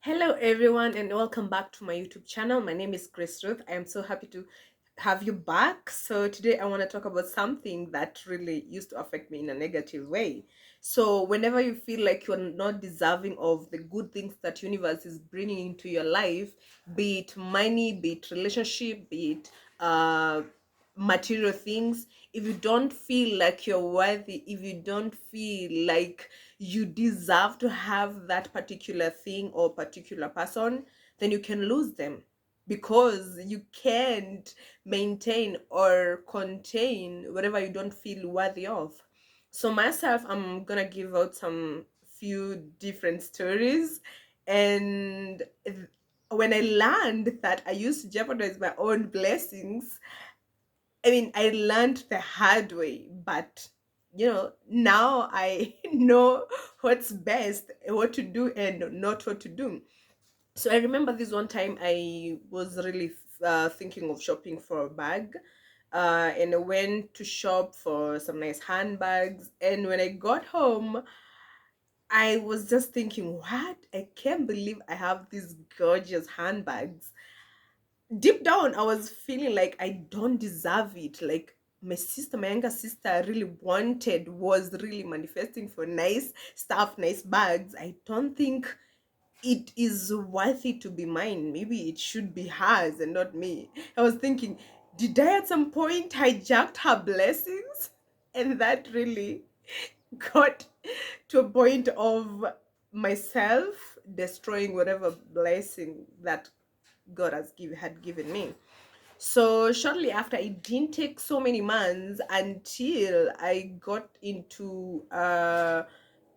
Hello, everyone, and welcome back to my YouTube channel. My name is Grace Ruth. I am so happy to have you back. So, today I want to talk about something that really used to affect me in a negative way. So, whenever you feel like you're not deserving of the good things that universe is bringing into your life, be it money, be it relationship, be it material things, if you don't feel like you're worthy, if you don't feel like you deserve to have that particular thing or particular person, then you can lose them because you can't maintain or contain whatever you don't feel worthy of. So myself, I'm gonna give out some few different stories, and when I learned that I used to jeopardize my own blessings, I mean, I learned the hard way, but now I know what's best, what to do, and not what to do. So I remember this one time I was really thinking of shopping for a bag. And I went to shop for some nice handbags. And when I got home, I was just thinking, what? I can't believe I have these gorgeous handbags. Deep down I was feeling like I don't deserve it. Like my younger sister really wanted, was really manifesting for nice stuff, nice bags. I don't think it is worthy to be mine. Maybe it should be hers and not me. I was thinking, did I at some point hijacked her blessings? And that really got to a point of myself destroying whatever blessing that God had given me. So shortly after, it didn't take so many months until I got into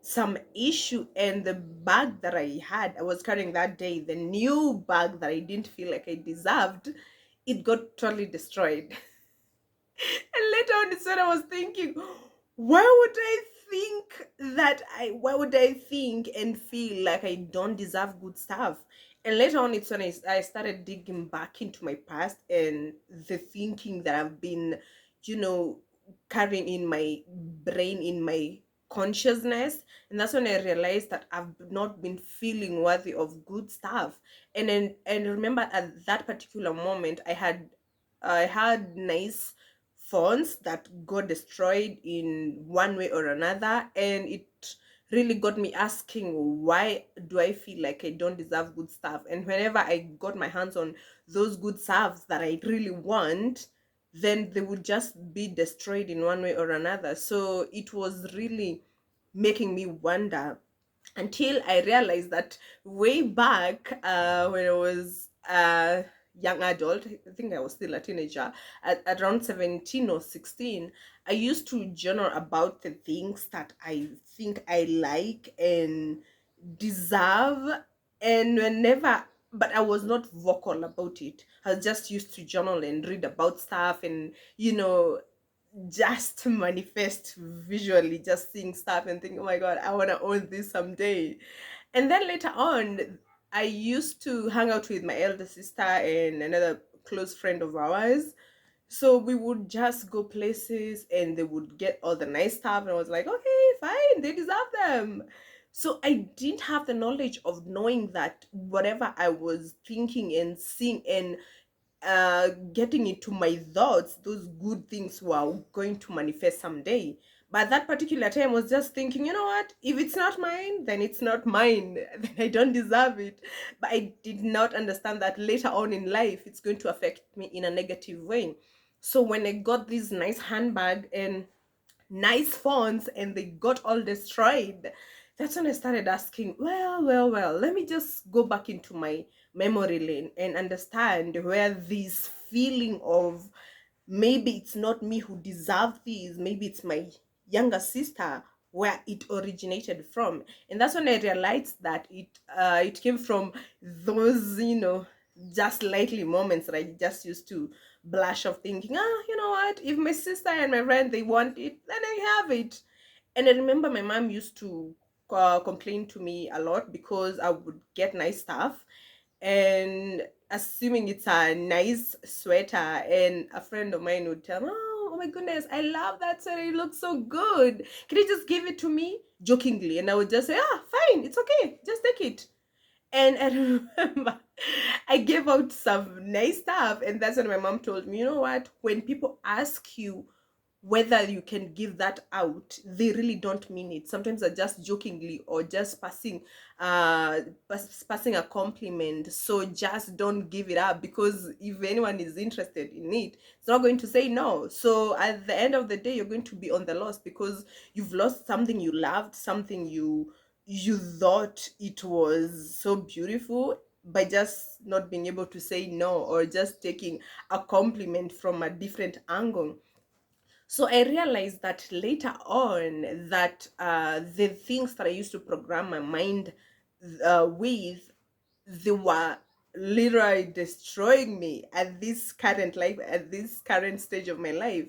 some issue, and the bag that I was carrying that day, the new bag that I didn't feel like I deserved, it got totally destroyed. And later on, it's when I was thinking, why would I think and feel like I don't deserve good stuff? And later on, it's when I started digging back into my past and the thinking that I've been, you know, carrying in my brain, in my consciousness. And that's when I realized that I've not been feeling worthy of good stuff. And remember, at that particular moment, I had nice phones that got destroyed in one way or another, and it really got me asking, why do I feel like I don't deserve good stuff? And whenever I got my hands on those good stuffs that I really want, then they would just be destroyed in one way or another. So it was really making me wonder, until I realized that way back, when I was a young adult. I think I was still a teenager, at around 17 or 16. I used to journal about the things that I think I like and deserve. And whenever, but I was not vocal about it. I just used to journal and read about stuff, and just to manifest visually, just seeing stuff and think, oh my god, I want to own this someday. And then later on, I used to hang out with my elder sister and another close friend of ours. So we would just go places and they would get all the nice stuff. And I was like, okay, fine, they deserve them. So I didn't have the knowledge of knowing that whatever I was thinking and seeing and getting into my thoughts, those good things were going to manifest someday. But that particular time was just thinking, you know what, if it's not mine, then it's not mine. Then I don't deserve it. But I did not understand that later on in life it's going to affect me in a negative way. So when I got this nice handbag and nice phones and they got all destroyed, that's when I started asking, well, let me just go back into my memory lane and understand where this feeling of maybe it's not me who deserve this, maybe it's my younger sister, where it originated from. And that's when I realized that it came from those, just lightly moments that I just used to blush of thinking, you know what, if my sister and my friend, they want it, then I have it. And I remember my mom used to complain to me a lot because I would get nice stuff, and assuming it's a nice sweater, and a friend of mine would tell me, oh my goodness, I love that sweater, it looks so good, can you just give it to me, jokingly? And I would just say, fine, it's okay, just take it. And I remember I gave out some nice stuff, and that's when my mom told me, you know what? When people ask you whether you can give that out, they really don't mean it. Sometimes they're just jokingly or just passing a compliment. So just don't give it up, because if anyone is interested in it, it's not going to say no. So at the end of the day, you're going to be on the loss, because you've lost something you loved, something you thought it was so beautiful, by just not being able to say no, or just taking a compliment from a different angle. So I realized that later on, that the things that I used to program my mind with, they were literally destroying me at this current life, at this current stage of my life.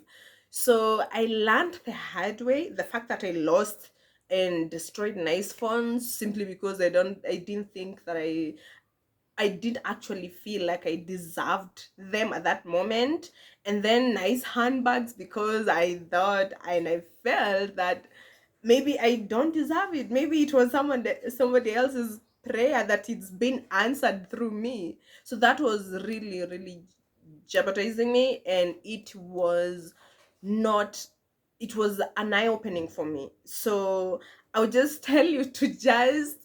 So I learned the hard way, the fact that I lost and destroyed nice phones, simply because I didn't think that I did actually feel like I deserved them at that moment. And then nice handbags, because I thought and I felt that maybe I don't deserve it. Maybe it was somebody else's prayer that it's been answered through me. So that was really, really jeopardizing me, and not it was an eye opening for me. So I would just tell you to just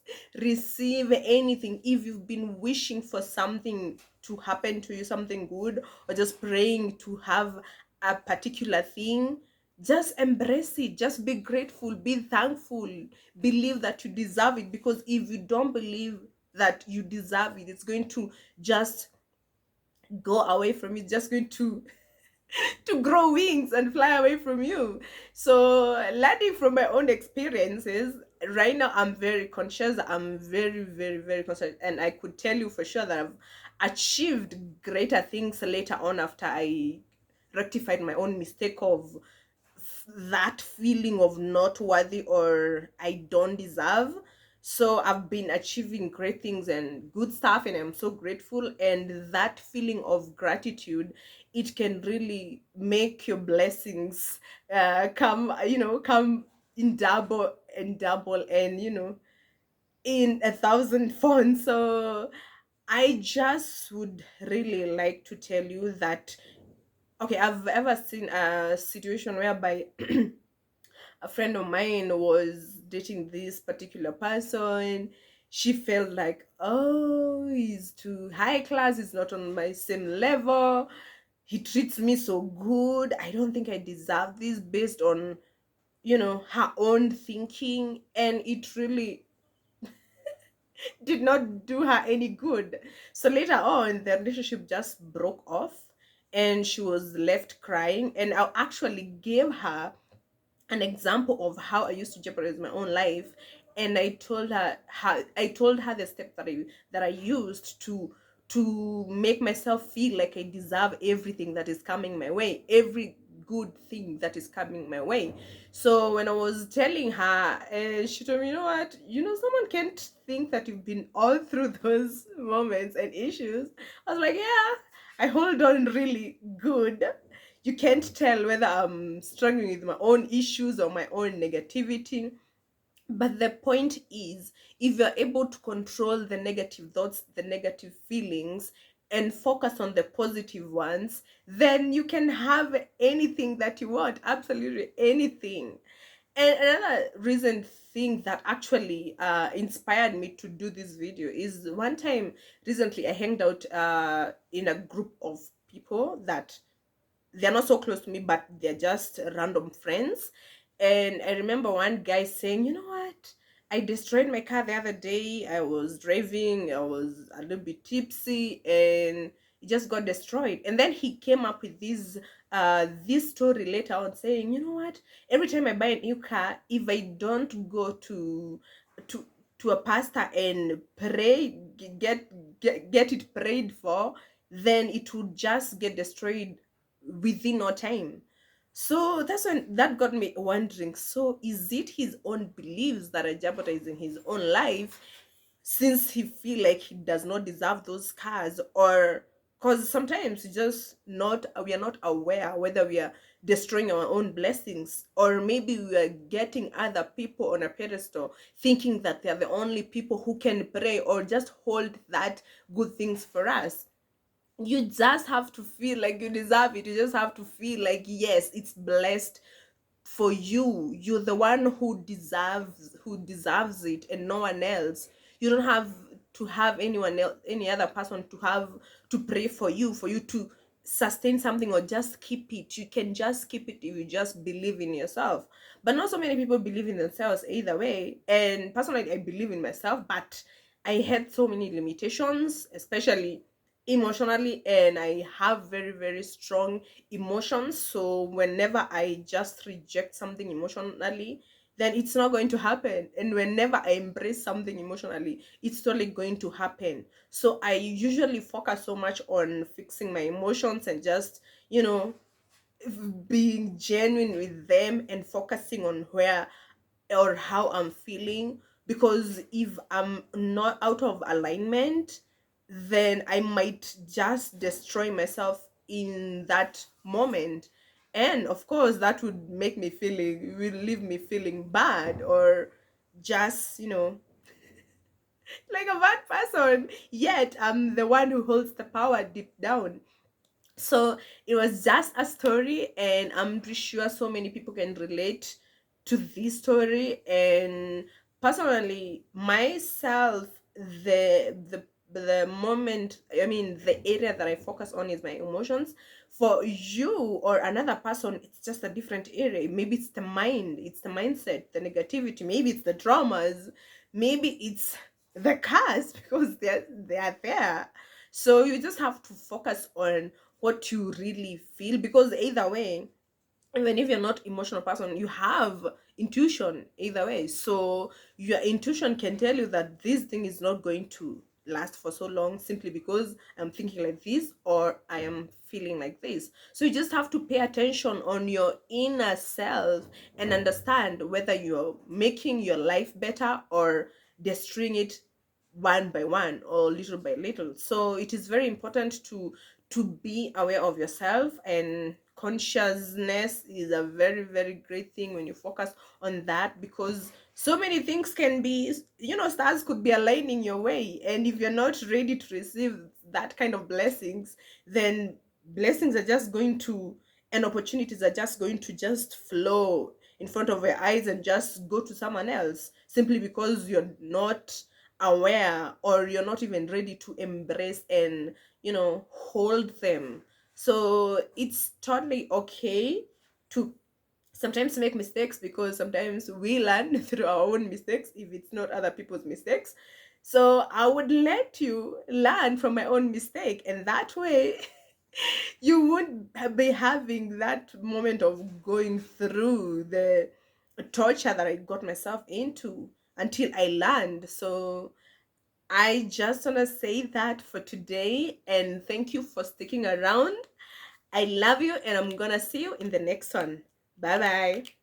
receive anything. If you've been wishing for something to happen to you, something good, or just praying to have a particular thing, just embrace it. Just be grateful, be thankful, believe that you deserve it. Because if you don't believe that you deserve it, it's going to just go away from you, just going to grow wings and fly away from you. So, learning from my own experiences, right now I'm very conscious. I'm very, very, very conscious. And I could tell you for sure that I've achieved greater things later on, after I rectified my own mistake of that feeling of not worthy or I don't deserve. So I've been achieving great things and good stuff, and I'm so grateful. And that feeling of gratitude, it can really make your blessings come in double and double, and in a thousand fonts. So I just would really like to tell you that, okay, I've ever seen a situation whereby a friend of mine was dating this particular person. She felt like, oh, he's too high class, he's not on my same level, he treats me so good, I don't think I deserve this, based on her own thinking. And it really did not do her any good. So later on, the relationship just broke off, and she was left crying. And I actually gave her an example of how I used to jeopardize my own life. And I told her the steps that I used to make myself feel like I deserve everything that is coming my way, every good thing that is coming my way. So when I was telling her, she told me, you know what, someone can't think that you've been all through those moments and issues. I was like, yeah, I hold on really good. You can't tell whether I'm struggling with my own issues or my own negativity. But the point is, if you're able to control the negative thoughts, the negative feelings, and focus on the positive ones, then you can have anything that you want, absolutely anything. And another reason thing that actually inspired me to do this video is, one time recently I hanged out in a group of people that they're not so close to me, but they're just random friends. And I remember one guy saying, you know what? I destroyed my car the other day. I was driving, I was a little bit tipsy, and it just got destroyed. And then he came up with this story later on, saying, you know what? Every time I buy a new car, if I don't go to to a pastor and pray, get it prayed for, then it would just get destroyed within no time. So that's when that got me wondering, so is it his own beliefs that are jeopardizing his own life, since he feel like he does not deserve those cars? Or because sometimes we are not aware whether we are destroying our own blessings, or maybe we are getting other people on a pedestal, thinking that they are the only people who can pray or just hold that good things for us. You just have to feel like you deserve it. You just have to feel like, yes, it's blessed for you. You're the one who deserves it, and no one else. You don't have to have anyone else, any other person to have to pray for you to sustain something or just keep it. You can just keep it if you just believe in yourself. But not so many people believe in themselves either way. And personally, I believe in myself, but I had so many limitations, especially emotionally, and I have very, very strong emotions. So whenever I just reject something emotionally, then it's not going to happen. And whenever I embrace something emotionally, it's totally going to happen. So I usually focus so much on fixing my emotions and just, you know, being genuine with them and focusing on where or how I'm feeling. Because if I'm not out of alignment, then I might just destroy myself in that moment. And of course, that would make me feeling, will leave me feeling bad, or just, like a bad person. Yet I'm the one who holds the power deep down. So it was just a story, and I'm pretty sure so many people can relate to this story. And personally, myself, the moment, I mean, the area that I focus on is my emotions. For you or another person, it's just a different area. Maybe it's the mind, it's the mindset, the negativity, maybe it's the traumas, maybe it's the cars because they are there. So you just have to focus on what you really feel, because either way, even if you're not emotional person, you have intuition either way. So your intuition can tell you that this thing is not going to last for so long, simply because I'm thinking like this or I am feeling like this. So you just have to pay attention on your inner self and understand whether you're making your life better or destroying it one by one or little by little. So it is very important to be aware of yourself, and consciousness is a very, very great thing when you focus on that, because so many things can be, stars could be aligning your way, and if you're not ready to receive that kind of blessings, then blessings are just going to, and opportunities are just going to just flow in front of your eyes and just go to someone else, simply because you're not aware, or you're not even ready to embrace and hold them. So it's totally okay to sometimes make mistakes, because sometimes we learn through our own mistakes if it's not other people's mistakes. So I would let you learn from my own mistake, and that way you won't be having that moment of going through the torture that I got myself into until I learned. So I just want to say that for today, and thank you for sticking around. I love you, and I'm gonna see you in the next one. Bye bye.